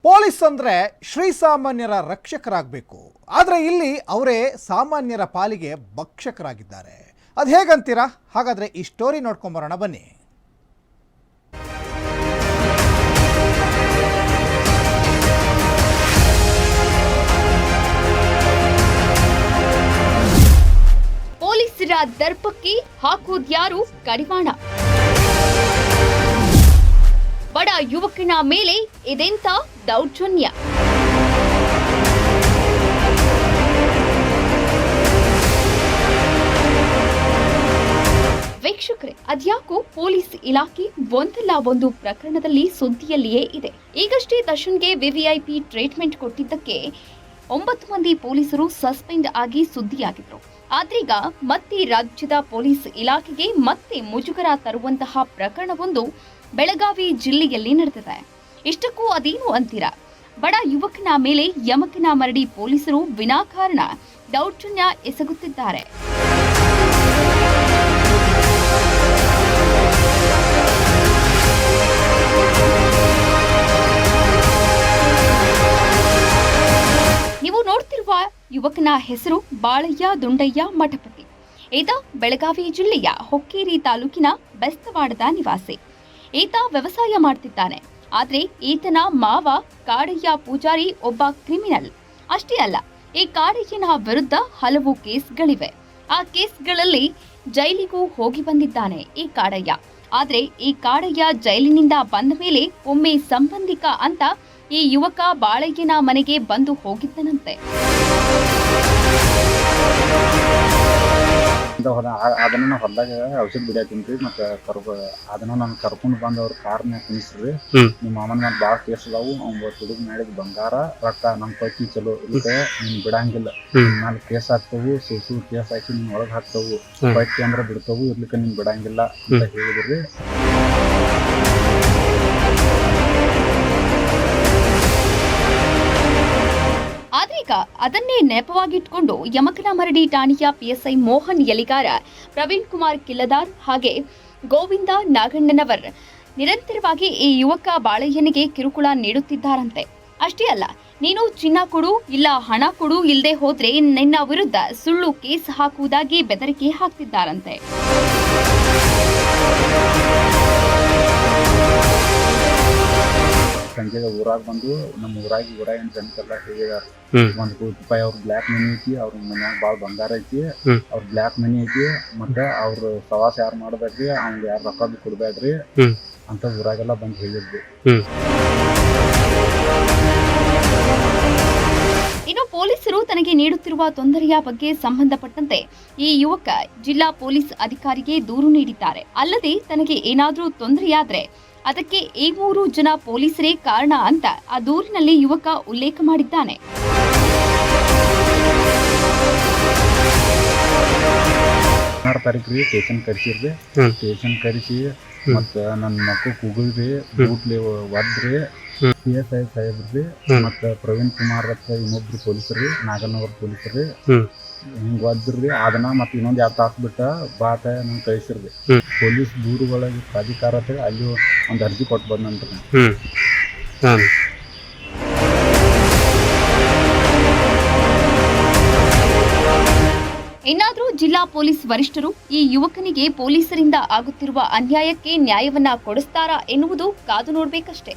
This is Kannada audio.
ಪೊಲೀಸ್ ಅಂದ್ರೆ ಶ್ರೀಸಾಮಾನ್ಯರ ರಕ್ಷಕರಾಗಬೇಕು. ಆದರೆ ಇಲ್ಲಿ ಅವರೇ ಸಾಮಾನ್ಯರ ಪಾಲಿಗೆ ಭಕ್ಷಕರಾಗಿದ್ದಾರೆ. ಅದು ಹೇಗಂತೀರಾ? ಹಾಗಾದ್ರೆ ಈ ಸ್ಟೋರಿ ನೋಡ್ಕೊಂಡು ಬರೋಣ ಬನ್ನಿ. ಪೊಲೀಸರ ದರ್ಪಕ್ಕೆ ಹಾಕುವುದ್ಯಾರು ಕಡಿವಾಣ? ಬಡ ಯುವಕನ ಮೇಲೆ ಇದೆಂತ ದೌರ್ಜನ್ಯ? ವೀಕ್ಷಕರೇ, ಅದ್ಯಾಕೋ ಪೊಲೀಸ್ ಇಲಾಖೆ ಒಂದಲ್ಲ ಒಂದು ಪ್ರಕರಣದಲ್ಲಿ ಸುದ್ದಿಯಲ್ಲಿಯೇ ಇದೆ. ಈಗಷ್ಟೇ ದರ್ಶನ್ಗೆ ವಿವಿಐಪಿ ಟ್ರೀಟ್ಮೆಂಟ್ ಕೊಟ್ಟಿದ್ದಕ್ಕೆ 9 ಮಂದಿ ಪೊಲೀಸರು ಸಸ್ಪೆಂಡ್ ಆಗಿ ಸುದ್ದಿಯಾಗಿದ್ರು. ಆದ್ರೀಗ ಮತ್ತೆ ರಾಜ್ಯದ ಪೊಲೀಸ್ ಇಲಾಖೆಗೆ ಮತ್ತೆ ಮುಜುಗರ ತರುವಂತಹ ಪ್ರಕರಣವೊಂದು ಬೆಳಗಾವಿ ಜಿಲ್ಲೆಯಲ್ಲಿ ನಡೆದಿದೆ. ಇಷ್ಟಕ್ಕೂ ಅದೇನು ಅಂತೀರಾ? ಬಡ ಯುವಕನ ಮೇಲೆ ಯಮಕನ ಮರಡಿ ಪೊಲೀಸರು ವಿನಾಕಾರಣ ದೌರ್ಜನ್ಯ ಎಸಗುತ್ತಿದ್ದಾರೆ. ನೀವು ನೋಡ್ತಿರುವ ಯುವಕನ ಹೆಸರು ಬಾಳಯ್ಯ ದುಂಡಯ್ಯ ಮಠಪತಿ. ಈತ ಬೆಳಗಾವಿ ಜಿಲ್ಲೆಯ ಹೊಕ್ಕೇರಿ ತಾಲೂಕಿನ ಬೆಸ್ತವಾಡದ ನಿವಾಸಿ. ಈತ ವ್ಯವಸಾಯ ಮಾಡ್ತಿದ್ದಾನೆ. ಆದ್ರೆ ಈತನ ಮಾವ ಕಾಡಯ್ಯ ಪೂಜಾರಿ ಒಬ್ಬ ಕ್ರಿಮಿನಲ್. ಅಷ್ಟೇ ಅಲ್ಲ, ಈ ಕಾಡಯ್ಯನ ವಿರುದ್ಧ ಹಲವು ಕೇಸ್ಗಳಿವೆ. ಆ ಕೇಸ್ಗಳಲ್ಲಿ ಜೈಲಿಗೂ ಹೋಗಿ ಬಂದಿದ್ದಾನೆ ಈ ಕಾಡಯ್ಯ. ಆದ್ರೆ ಈ ಕಾಡಯ್ಯ ಜೈಲಿನಿಂದ ಬಂದ ಮೇಲೆ ಒಮ್ಮೆ ಸಂಬಂಧಿಕ ಅಂತ ಈ ಯುವಕ ಬಾಳಯ್ಯನ ಮನೆಗೆ ಬಂದು ಹೋಗಿದ್ದನಂತೆ. ಅದನ್ನ ನಾವು ಹೊಲದಾಗ ಔಷಧ ಬಿಡಾತೀನಿ ಮತ್ತೆ ಅದನ್ನ ನಾನು ಕರ್ಕೊಂಡು ಬಂದು ಅವ್ರ ಕಾರ್ನ್ಯಾಗ ಕುಣಿಸ್ರಿ. ನಿಮ್ಮ ಮಾಮನ ಮೇಲೆ ಭಾಳ ಕೇಸ್ ಅದಾವು. ಅವ್ನ ಹುಡುಗ ಮಾಡಿದ ಬಂಗಾರ ರೊಕ್ಕ ನಮ್ಮ ಪೈಕಿ ಚಲೋ ಇದಕ್ಕೆ ನೀನ್ ಬಿಡಂಗಿಲ್ಲ. ಮೇಲೆ ಕೇಸ್ ಹಾಕ್ತವು, ಸೂಸು ಕೇಸ್ ಹಾಕಿ ನಿನ್ ಒಳಗೆ ಹಾಕ್ತವು, ಪೈಕಿ ಅಂದ್ರೆ ಬಿಡ್ತವು, ಇರ್ಲಿಕ್ಕೆ ನೀನ್ ಬಿಡಂಗಿಲ್ಲ ಅಂತ ಹೇಳಿದ್ರಿ. ಆದ್ರೀಗ ಅದನ್ನೇ ನೆಪವಾಗಿಟ್ಕೊಂಡು ಯಮಕನ ಮರಡಿ ಠಾಣೆಯ ಪಿಎಸ್ಐ ಮೋಹನ್ ಯಲಿಗಾರ, ಪ್ರವೀಣ್ ಕುಮಾರ್ ಕಿಲ್ಲದಾರ್ ಹಾಗೆ ಗೋವಿಂದ ನಾಗಣ್ಣನವರ್ ನಿರಂತರವಾಗಿ ಈ ಯುವಕ ಬಾಳಯ್ಯನಿಗೆ ಕಿರುಕುಳ ನೀಡುತ್ತಿದ್ದಾರಂತೆ. ಅಷ್ಟೇ ಅಲ್ಲ, ನೀನು ಚಿನ್ನ ಕೊಡು ಇಲ್ಲ ಹಣ ಕೊಡು, ಇಲ್ಲದೆ ಹೋದ್ರೆ ನಿನ್ನ ವಿರುದ್ಧ ಸುಳ್ಳು ಕೇಸ್ ಹಾಕುವುದಾಗಿ ಬೆದರಿಕೆ ಹಾಕ್ತಿದ್ದಾರಂತೆ. ಸಂಜೆಗೆ ಊರಾಗ ಬಂದು ನಮ್ಮ ಊರಾಗಿನ ಜನಕ್ಕೆಲ್ಲ ಹೇಳಿದಾರ, 1 ಕೋಟಿ ರೂಪಾಯಿ ಅವ್ರ ಬ್ಲ್ಯಾಕ್ ಮನಿ ಐತಿ, ಅವ್ರ ಮನ್ಯಾಗ ಭಾಳ ಬಂಗಾರ ಐತಿ, ಅವ್ರ ಬ್ಲ್ಯಾಕ್ ಮನಿ ಐತಿ, ಮತ್ತೆ ಅವ್ರ ಸವಾಸ ಯಾರು ಮಾಡ್ಬೇಡ್ರಿ, ಅವ್ನಿಗೆ ಯಾರು ರೊಕ್ಕ ಕೊಡ್ಬೇಡ್ರಿ ಅಂತ ಊರಾಗೆಲ್ಲ ಬಂದು ಹೇಳಿದ್ವಿ. ಇನ್ನು ಪೊಲೀಸರು ತನಗೆ ನೀಡುತ್ತಿರುವ ತೊಂದರೆಯ ಬಗ್ಗೆ ಸಂಬಂಧಪಟ್ಟಂತೆ ಈ ಯುವಕ ಜಿಲ್ಲಾ ಪೊಲೀಸ್ ಅಧಿಕಾರಿಗೆ ದೂರು ನೀಡಿದ್ದಾರೆ. ಅಲ್ಲದೆ ತನಗೆ ಏನಾದರೂ ತೊಂದರೆಯಾದ್ರೆ ಅದಕ್ಕೆ ಈ 3 ಜನ ಪೊಲೀಸರೇ ಕಾರಣ ಅಂತ ಆ ದೂರಿನಲ್ಲಿ ಯುವಕ ಉಲ್ಲೇಖ ಮಾಡಿದ್ದಾನೆ. ತಾರೀಕು ಸ್ಟೇಷನ್ ಕರೆಸಿರ್ರಿ, ಸ್ಟೇಷನ್ ಕರೆಸಿ ಮತ್ತು ನನ್ನ ಮಕ್ಕಳು ಕೂಗಲ್ರಿ, ಬೂಟ್ಲಿ ಒದ್ರಿ, PSI ಸಾಹೇಬ್ರಿ ಮತ್ತು ಪ್ರವೀಣ್ ಕುಮಾರ್ ಅಂತ ಇನ್ನೊಬ್ರು ಪೊಲೀಸರು, ನಾಗನವರ್ ಪೊಲೀಸರು ಹಿಂಗೆ ಒದ್ರಿ. ಅದನ್ನ ಮತ್ತೆ ಇನ್ನೊಂದು 2 ತಾಸು ಬಿಟ್ಟ ಬಾತ ನಂಗೆ ಕಳಿಸಿರ್ರಿ. ಪೊಲೀಸ್ ದೂರುಗಳಿಗೆ ಪ್ರಾಧಿಕಾರ ಅಲ್ಲಿ ಒಂದು ಅರ್ಜಿ ಕೊಟ್ಟು ಬಂದಂತ್ರಿ. ಇನ್ನಾದರೂ ಜಿಲ್ಲಾ ಪೊಲೀಸ್ ವರಿಷ್ಠರು ಈ ಯುವಕನಿಗೆ ಪೊಲೀಸರಿಂದ ಆಗುತ್ತಿರುವ ಅನ್ಯಾಯಕ್ಕೆ ನ್ಯಾಯವನ್ನ ಕೊಡಿಸ್ತಾರಾ ಎನ್ನುವುದು ಕಾದು ನೋಡಬೇಕಷ್ಟೇ.